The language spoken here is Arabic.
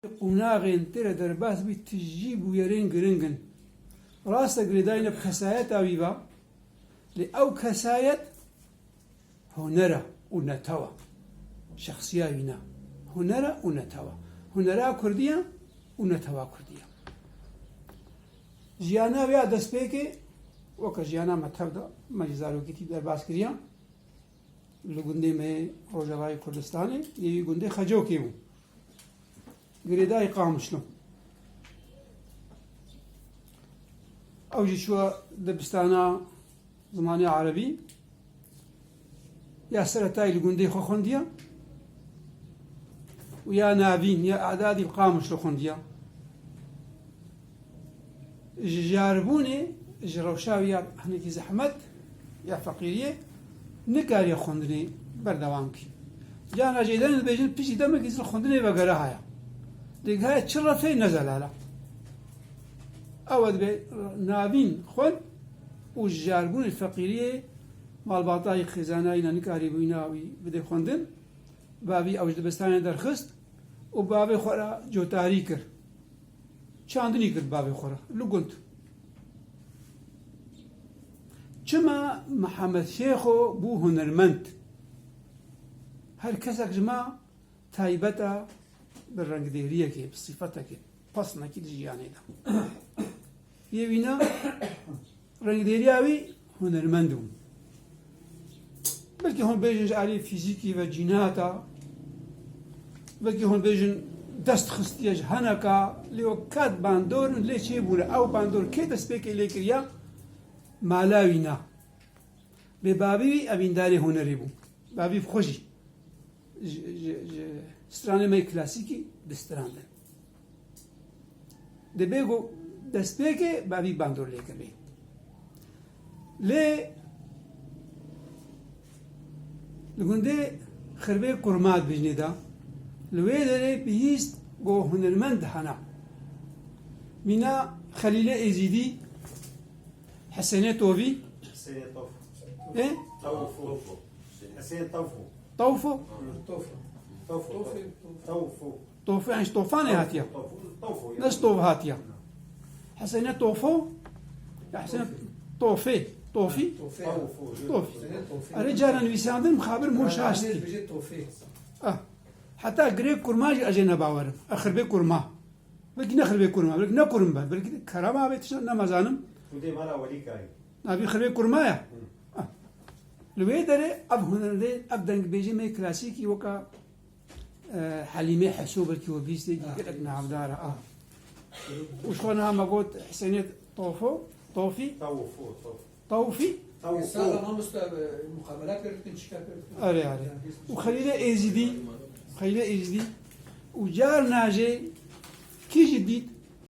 قوناغين ترى درباس بتجيب ويرين جرينجن راسك لدينا بكسايات أبيبا لأو كسايات هنرا ونتوا شخصية بنا هنرا ونتوا هنرا كردية ونتوا كردية جيانا ويا دسبيكي وك جيانا متفدا مجزارو كتي درباس كريا لغندي में रोजावाई कुर्दिस्तान है ये गुंडे खजो के वो गिरेदा इकाम शलो أو جشوا دبستانا زماني عربي يا سرتاي لغندي خخنديا ويا نابين يا أعداد القامش لخنديا جاربوني جروشاويا هنيك زحمت يا فقيرية نكاري خندني بردوانكي جانا جيدان البيجن بيجي دمك يزل خندني بقراها ديك هاي تشرفي نزل على أود نابين خن وجاربون الفقيرية مال باطاي خزاناينا نكاري بيناوي بدي خندن بابي أوجد بستاني درخست وبابي خورا جو تاريكر چاندني کرد بابي خورا لقنت چما محمد شيخو بو هنرمند هر كسك جما تايبتا بالرنگ ديريه كي بصفتها كي بصنا كي جياني دا يوينا رنگ ديرياوي هنرمندون بلكي هون بيجن عليه فيزيكي وجيناتا بلكي هون بيجن دست خستيج هنكا ليو كات باندور ليش يبولا او باندور كي دسبيكي ليكريا مالاوينا ببابي أبينداري هنريبو بابي بخوشي سترانه ماي كلاسيكي دستراندن دبيغو دسبيكي بابي باندور ليكربي لي لغندي خربي كرمات بجني دا لويدري بيست جو هنرمند حنا منا خليل إزيدي حسين توفي حسين طوفو ايه طوفو حسين طوفو طوفو طوفو طوفو طوفو يعني طوفاني هاتيا طوفو ناس طوف هاتيا حسين طوفو يا حسين طوفي طوفي طوفي الرجال نويساندن مخابر مشاشتي حتى غريب كرماج اجينا باورم اخر بي كرما بلكي نخر بي كرما بلكي نكرم بلكي كرما بيتش نمازانم ودي مالا وليكاي أبي خربي كرمايا لويدري أب هنردي أبدأ بيجي مي كلاسيكي وكا حليمي حسوب الكيو بيستي قلت نعم دارا وشلونها ما قلت حسينيت طوفو طوفي طوفي ما مقابلات كرتنشكا أري وخلينا إزدي وجار ناجي كي جديد